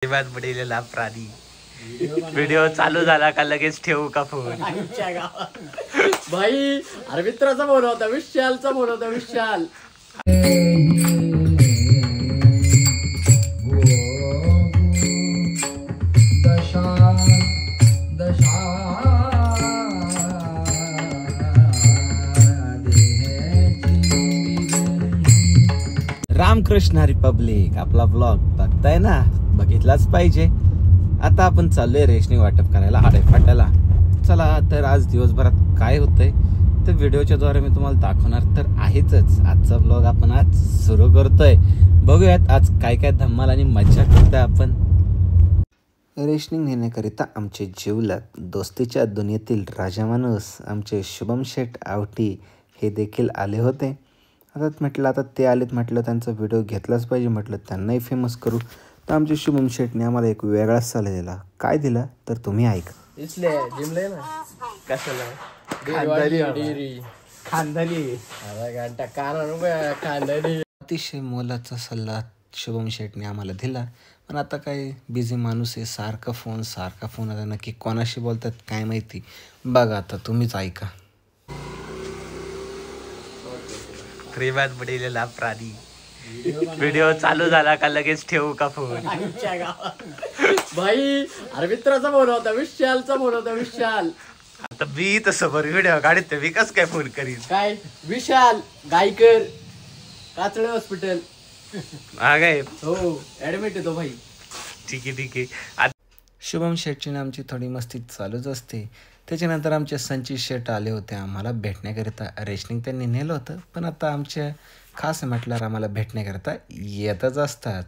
पडलेला प्राणी व्हिडिओ चालू झाला का लगेच ठेवू का फोन? भाई अरे मित्राचा फोन होता, विशालचा फोन होता. विशाल रामकृष्ण रिपब्लिक आपला ब्लॉग बघताय ना, बघितलाच पाहिजे. आता आपण चाललोय रेशनिंग वाटप करायला हाडे फाट्याला. चला तर आज दिवसभरात काय होतंय तर व्हिडिओच्या द्वारे मी तुम्हाला दाखवणार तर आहेच. आजचा ब्लॉग आपण आज सुरू करतोय. बघूयात आज काय काय धम्माल आणि मज्जा करतोय आपण. रेशनिंग नेण्याकरिता आमचे जिवलग दोस्तीच्या दुनियेतील राजा माणूस आमचे शुभम शेठ आवटी हे देखील आले होते. आता ते आलेत म्हटलं त्यांचा व्हिडिओ घेतलाच पाहिजे, म्हटलं त्यांनाही फेमस करू. तर आमचे शुभम शेठने आम्हाला एक वेगळाच सल्ला दिला. काय दिला तर तुम्ही ऐका. इसले जिमले ना कशाला खानदानी घंटा खानदानी. अतिशय मोलाचा सल्ला शुभम शेठने आम्हाला दिला. पण आता काय बिझी माणूस आहे, सारखा फोन आता नक्की कोणाशी बोलतात काय माहिती. बघा आता तुम्हीच ऐका. प्रेमात पडलेला प्राणी व्हिडिओ चालू झाला का लगेच ठेवू का फोन? भाई अरे मित्राचा फोन होता, विशालचा फोन होता. विशाल आता मी तसं बरं व्हिडिओ काढत मी कस काय फोन करीन? काय विशाल गायकर काचळे हॉस्पिटल काय हो ऍडमिट आहे तो भाई. ठीक आहे. शुभम शेठची आमची थोडी मस्ती चालूच असते. त्याच्यानंतर आमचे संचित शेठ आले होते आम्हाला भेटण्याकरिता. रेशनिंग त्यांनी नेलं होतं, पण आता आमच्या खास म्हटल्यावर आम्हाला भेटण्याकरिता येतच असतात.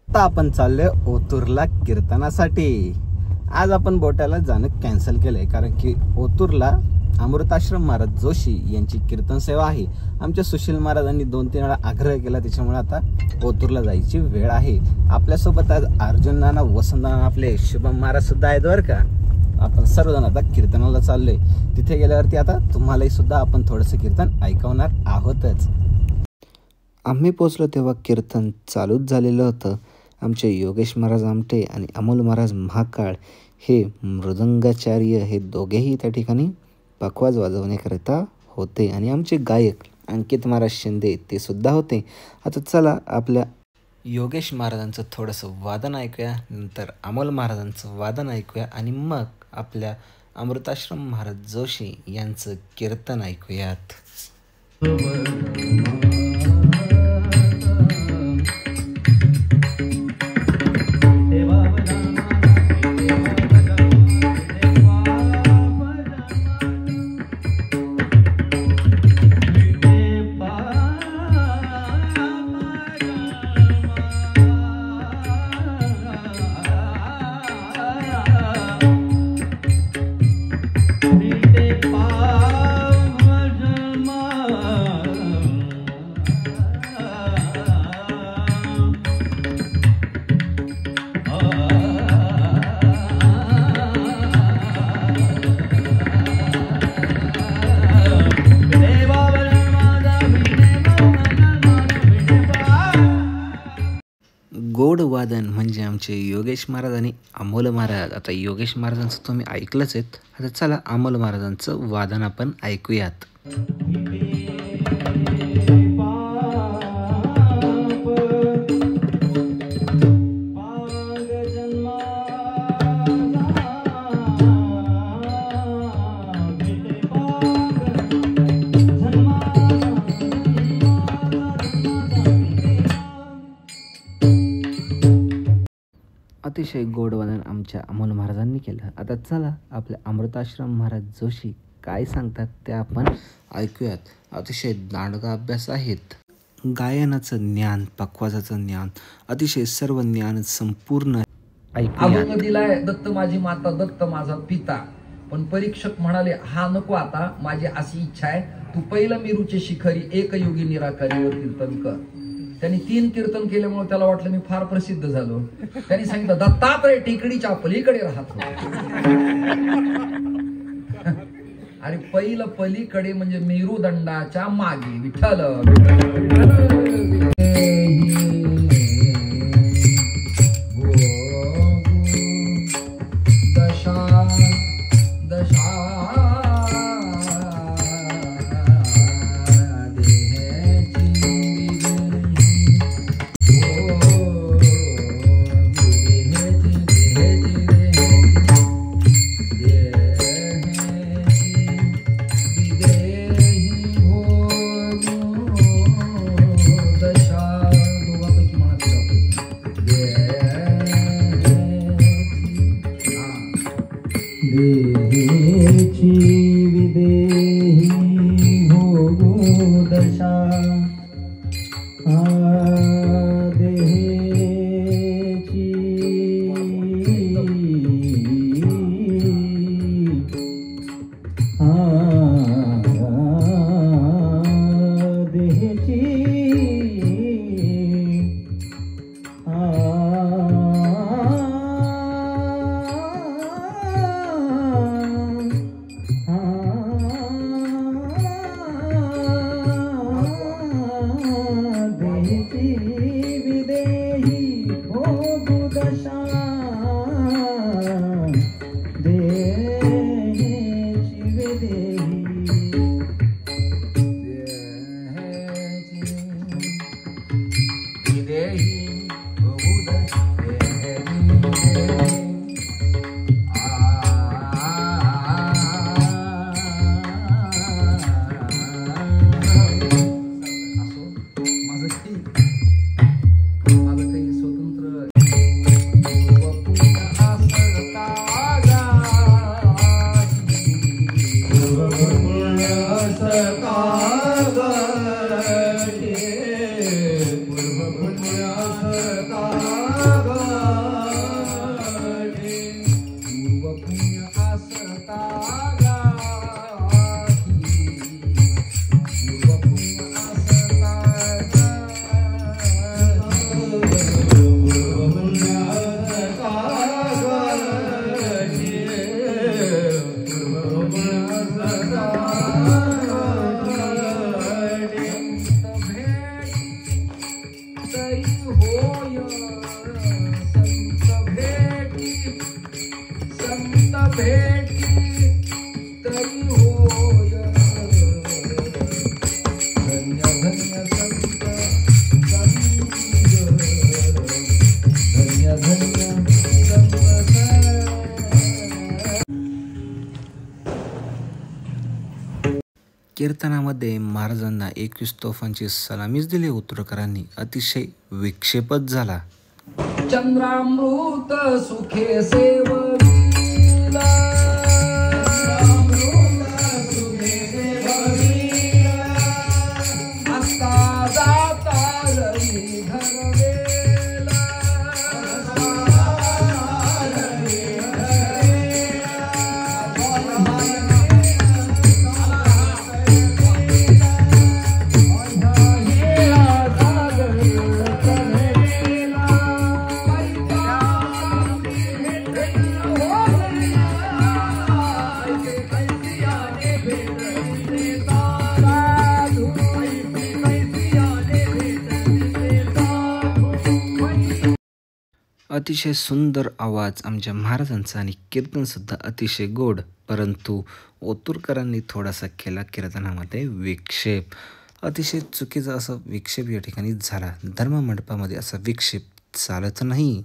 आता आपण चाललोय ओतूरला कीर्तनासाठी. आज आपण बोटाला जाणं कॅन्सल केलंय कारण की ओतूरला अमृताश्रम महाराज जोशी यांची कीर्तन सेवा आहे. आमच्या सुशील महाराजांनी 2-3 वेळा आग्रह केला, त्याच्यामुळे आता ओतूरला जायची वेळ आहे. आपल्यासोबत आज अर्जुन नाना, वसंत नाना, आपले शुभम महाराज सुद्धा आहेत बरं का. आपण सर्वजण आता कीर्तनाला चाललोय. तिथे गेल्यावरती आता तुम्हालाही सुद्धा आपण थोडंसं कीर्तन ऐकवणार आहोतच. आम्ही पोचलो तेव्हा कीर्तन चालूच झालेलं होतं. आमचे योगेश महाराज आमटे आणि अमोल महाराज महाकाळ हे मृदंगाचार्य हे दोघेही त्या ठिकाणी पखवाज वाजवण्याकरिता होते. आणि आमचे गायक अंकित महाराज शिंदे ते सुद्धा होते. आता चला आपल्या योगेश महाराजांचं थोडंसं वादन ऐकूया, नंतर अमोल महाराजांचं वादन ऐकूया आणि मग आपल्या अमृताश्रम महाराज जोशी यांचं कीर्तन ऐकूयात. गोड वादन म्हणजे आमचे योगेश महाराज आणि अमोल महाराज. आता योगेश महाराजांचं तुम्ही ऐकलंच आहेत. आता चला अमोल महाराजांचं वादन आपण ऐकूयात. अतिशय गोड वादन आमच्या अमोल महाराजांनी केलं. आता चला आपल्या अमृताश्रम महाराज जोशी काय सांगतात ते आपण ऐकूयात. अतिशय दांडगा अभ्यास आहेत. गायनाचं ज्ञान, पखवाजाचं ज्ञान, अतिशय सर्व ज्ञान संपूर्ण अभंग दिलाय दत्त माझी माता, दत्त माझा पिता. पण परीक्षक म्हणाले हा नको आता, माझी अशी इच्छा आहे तू पहिलं मेरूचे शिखरी एक योगी निराकारीवर कीर्तन कर. त्यांनी 3 कीर्तन केल्यामुळे त्याला वाटलं मी फार प्रसिद्ध झालो. त्यांनी सांगितलं दत्तात्रय टेकडीच्या पलीकडे राहतो. आणि पहिलं पलीकडे म्हणजे मेरुदंडाच्या मागे विठ्ठल. देहेची विदेही हो दशा देहेची कीर्तनामध्ये महाराजांना 21 तोफांची सलामीच दिली. उतरकरांनी अतिशय विक्षेपच झाला. चंद्रामृत सुखे सेववीला हस्ता जाता रवी घरवेला अतिशय सुंदर आवाज आमच्या महाराजांचा आणि कीर्तनसुद्धा अतिशय गोड. परंतु ओतूरकरांनी थोडासा केला कीर्तनामध्ये विक्षेप. अतिशय चुकीचा असा विक्षेप या ठिकाणी झाला. धर्ममंडपामध्ये असा विक्षेप चालत नाही.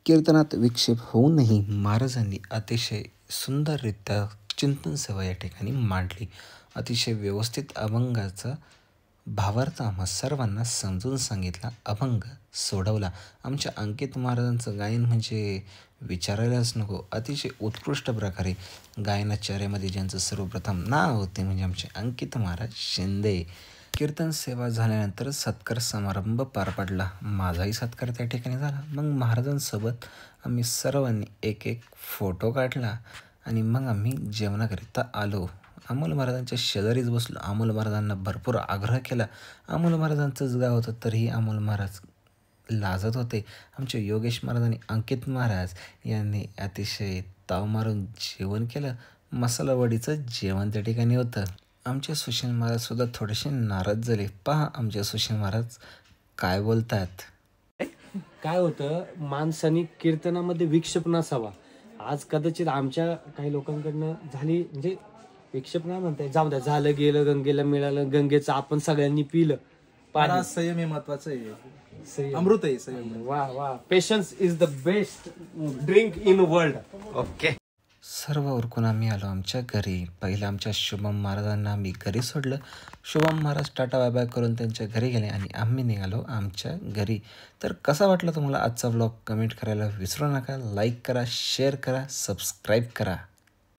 कीर्तनात विक्षेप होऊनही महाराजांनी अतिशय सुंदररित्या चिंतन सेवा या ठिकाणी मांडली. अतिशय व्यवस्थित अभंगाचा भावार्थ आम्हा सर्वांना समजून सांगितला. अभंग सोडवला. आमच्या अंकित महाराजांचं गायन म्हणजे विचारायलाच नको. अतिशय उत्कृष्ट प्रकारे गायनाचार्यामध्ये ज्यांचं सर्वप्रथम नाव होते म्हणजे आमचे अंकित महाराज शिंदे. कीर्तन सेवा झाल्यानंतर सत्कार समारंभ पार पडला. माझाही सत्कार त्या ठिकाणी झाला. मग महाराजांसोबत आम्ही सर्वांनी एक एक फोटो काढला आणि मग आम्ही जेवणाकरिता आलो. अमोल महाराजांच्या शेजारीच बसलो. अमोल महाराजांना भरपूर आग्रह केला. अमोल महाराजांचंच गाव होतं तरीही अमोल महाराज लाजत होते. आमचे योगेश महाराज आणि अंकित महाराज यांनी अतिशय ताव मारून जेवण केलं. मसाला वडीचं जेवण त्या ठिकाणी होतं. आमचे सुशील महाराजसुद्धा थोडेसे नाराज झाले. पहा आमचे सुशील महाराज काय बोलतात. काय होतं, माणसाने कीर्तनामध्ये विक्षेप नसावा. आज कदाचित आमच्या काही लोकांकडनं झाली, म्हणजे विक्षेप नाही म्हणताय, जाऊ द्या, झालं गेलं, गंगेला मिळालं, गंगेचं आपण सगळ्यांनी पिलं. मला संयम हे महत्वाचं आहे. अमृत आहे संयम. वा वा, patience is the best drink in world. Okay. सर्व उरकून आम्ही आलो आमच्या घरी. पहिलं आमच्या शुभम महाराजांना आम्ही घरी सोडलं. Shubham Maharaj tata bye bye करून त्यांच्या घरी गेले आणि आम्ही निघालो आमच्या घरी. तर कसा वाटला तुम्हाला आजचा व्लॉग कमेंट करायला विसरू नका. लाईक करा, शेअर करा, सबस्क्राईब करा.